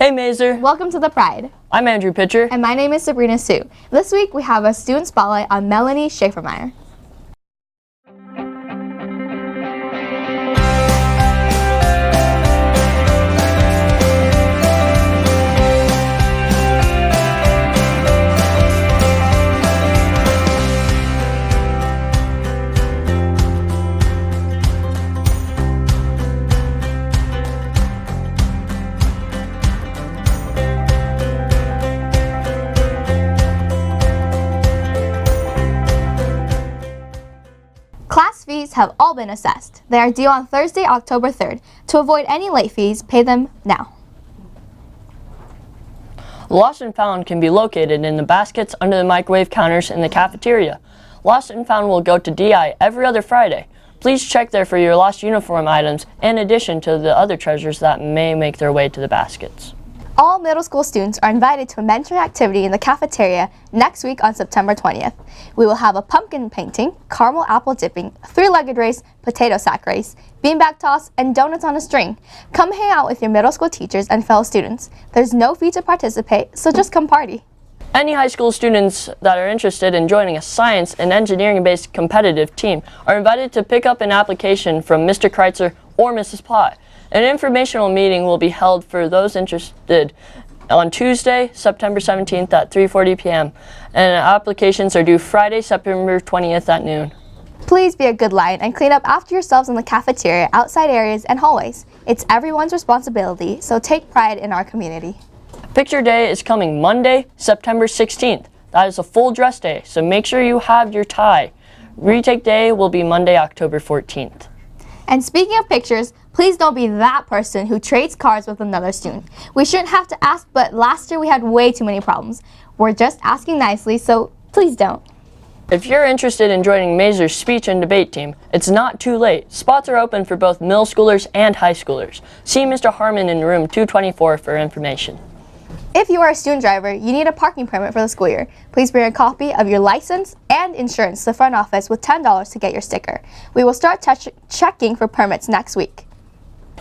Hey Maeser. Welcome to the Pride. I'm Andrew Pitcher. And my name is Sabrina Sue. This week we have a student spotlight on Melanie Schaefermeyer. Class fees have all been assessed. They are due on Thursday, October 3rd. To avoid any late fees, pay them now. Lost and Found can be located in the baskets under the microwave counters in the cafeteria. Lost and Found will go to DI every other Friday. Please check there for your lost uniform items in addition to the other treasures that may make their way to the baskets. All middle school students are invited to a mentoring activity in the cafeteria next week on September 20th. We will have a pumpkin painting, caramel apple dipping, three-legged race, potato sack race, beanbag toss, and donuts on a string. Come hang out with your middle school teachers and fellow students. There's no fee to participate, so just come party. Any high school students that are interested in joining a science and engineering-based competitive team are invited to pick up an application from Mr. Kreitzer or Mrs. Pye. An informational meeting will be held for those interested on Tuesday, September 17th at 3:40 p.m. and applications are due Friday, September 20th at noon. Please be a good lion and clean up after yourselves in the cafeteria, outside areas, and hallways. It's everyone's responsibility, so take pride in our community. Picture Day is coming Monday, September 16th. That is a full dress day, so make sure you have your tie. Retake Day will be Monday, October 14th. And speaking of pictures, please don't be that person who trades cards with another student. We shouldn't have to ask, but last year we had way too many problems. We're just asking nicely, so please don't. If you're interested in joining Maeser's speech and debate team, it's not too late. Spots are open for both middle schoolers and high schoolers. See Mr. Harmon in room 224 for information. If you are a student driver, you need a parking permit for the school year. Please bring a copy of your license and insurance to the front office with $10 to get your sticker. We will start checking for permits next week.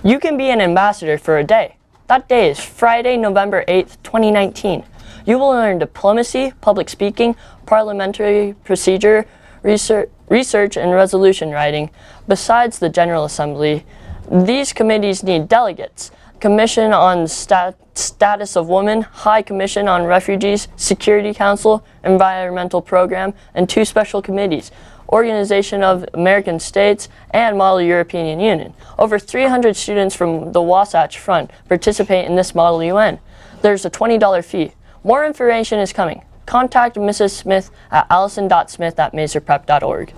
You can be an ambassador for a day. That day is Friday, November 8th, 2019. You will learn diplomacy, public speaking, parliamentary procedure, research and resolution writing. Besides the General Assembly, these committees need delegates. Commission on Status of Women, High Commission on Refugees, Security Council, Environmental Program, and 2 special committees, Organization of American States, and Model European Union. Over 300 students from the Wasatch Front participate in this Model UN. There's a $20 fee. More information is coming. Contact Mrs. Smith at allison.smith@maeserprep.org.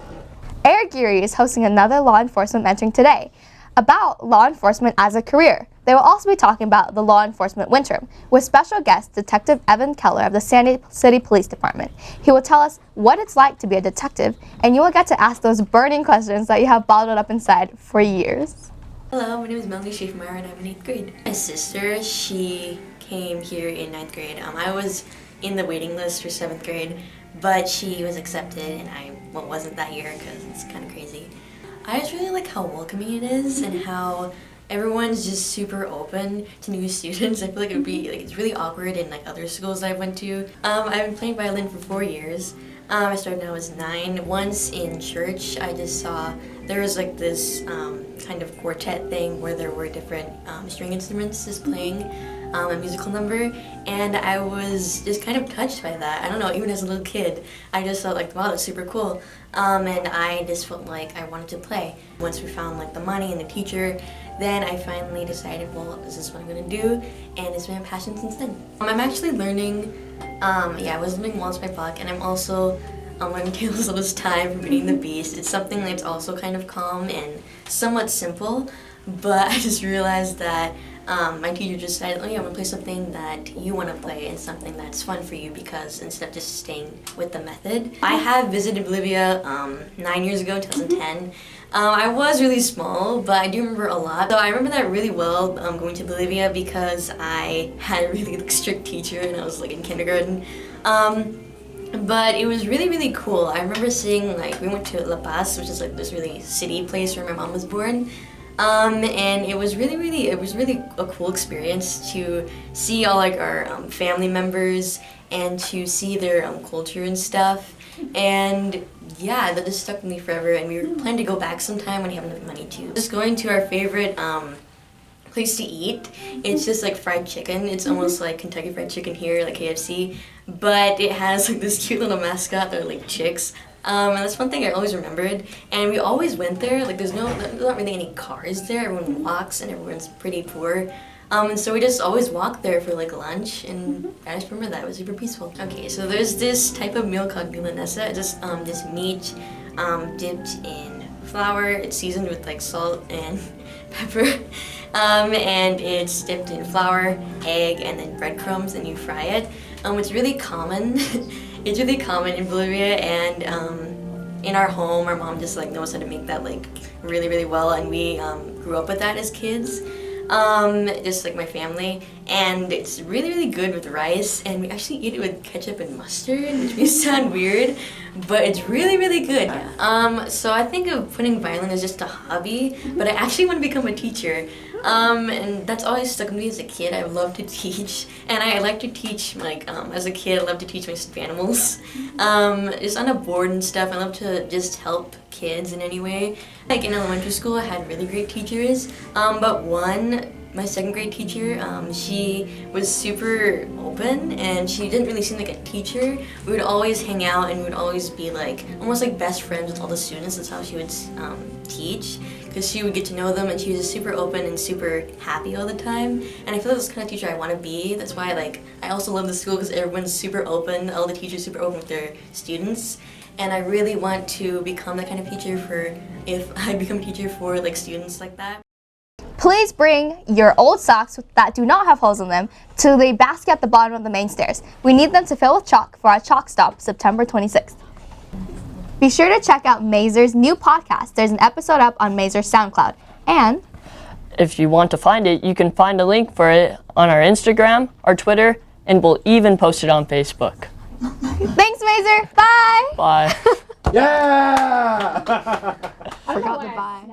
Air Geary is hosting another law enforcement mentoring today about law enforcement as a career. They will also be talking about the law enforcement winter with special guest Detective Evan Keller of the Sandy City Police Department. He will tell us what it's like to be a detective, and you will get to ask those burning questions that you have bottled up inside for years. Hello, my name is Melanie Schaefermeyer and I'm in 8th grade. My sister, she came here in 9th grade. I was in the waiting list for 7th grade, but she was accepted and I wasn't that year because it's kind of crazy. I just really like how welcoming it is and how everyone's just super open to new students. I feel like it would be it's really awkward in other schools I've went to. I've been playing violin for 4 years. I started when I was 9. Once in church, I just saw there was this kind of quartet thing where there were different string instruments just playing a musical number, and I was just kind of touched by that. I don't know, even as a little kid, I just felt wow, that's super cool. And I just felt like I wanted to play. Once we found the money and the teacher, then I finally decided, well, this is what I'm gonna do, and it's been a passion since then. I'm actually learning, I was learning Waltz by Bach, and I'm also learning Tales of This Time from Beauty and the Beast. It's something that's also kind of calm and somewhat simple, but I just realized that my teacher just said, oh yeah, I'm gonna play something that you want to play and something that's fun for you, because instead of just staying with the method. I have visited Bolivia 9 years ago, 2010. I was really small, but I do remember a lot. So I remember that really well, going to Bolivia, because I had a really strict teacher and I was in kindergarten. But it was really, really cool. I remember seeing, we went to La Paz, which is this really city place where my mom was born. And it was really a cool experience to see all like our family members and to see their culture and stuff. And yeah, that just stuck with me forever, and we were planning to go back sometime when we have enough money to. Just going to our favorite place to eat. It's just like fried chicken. It's almost like Kentucky Fried Chicken here, like KFC, but it has like this cute little mascot. They're like chicks. And that's one thing I always remembered. And we always went there. Like there's not really any cars there. Everyone walks, and everyone's pretty poor. And so we just always walked there for like lunch, and I just remember that it was super peaceful. Okay, so there's this type of meal called milanesa. It's just this meat dipped in flour. It's seasoned with like salt and pepper, and it's dipped in flour, egg, and then breadcrumbs, and you fry it. It's really common. It's really common in Bolivia, and in our home, our mom just like knows how to make that like really well, and we grew up with that as kids. Just like my family, and it's really good with rice, and we actually eat it with ketchup and mustard, which may sound weird, but it's really good. So I think of putting violin as just a hobby, but I actually want to become a teacher, and that's always stuck with me as a kid. I love to teach, and I like to teach like as a kid. I love to teach my stuffed animals, just on a board and stuff. I love to just help kids in any way. Like in elementary school, I had really great teachers, but my second grade teacher, she was super open, and she didn't really seem like a teacher. We would always hang out, and we would always be like almost like best friends with all the students. That's how she would teach, because she would get to know them, and she was just super open and super happy all the time. And I feel like that's the kind of teacher I want to be. That's why I also love the school, because everyone's super open. All the teachers super open with their students. And I really want to become that kind of teacher if I become a teacher for like students like that. Please bring your old socks that do not have holes in them to the basket at the bottom of the main stairs. We need them to fill with chalk for our chalk stop September 26th. Be sure to check out Maeser's new podcast. There's an episode up on Maeser's SoundCloud. And if you want to find it, you can find a link for it on our Instagram, our Twitter, and we'll even post it on Facebook. Thanks, Maeser. Bye. Bye. Yeah! Forgot the bye.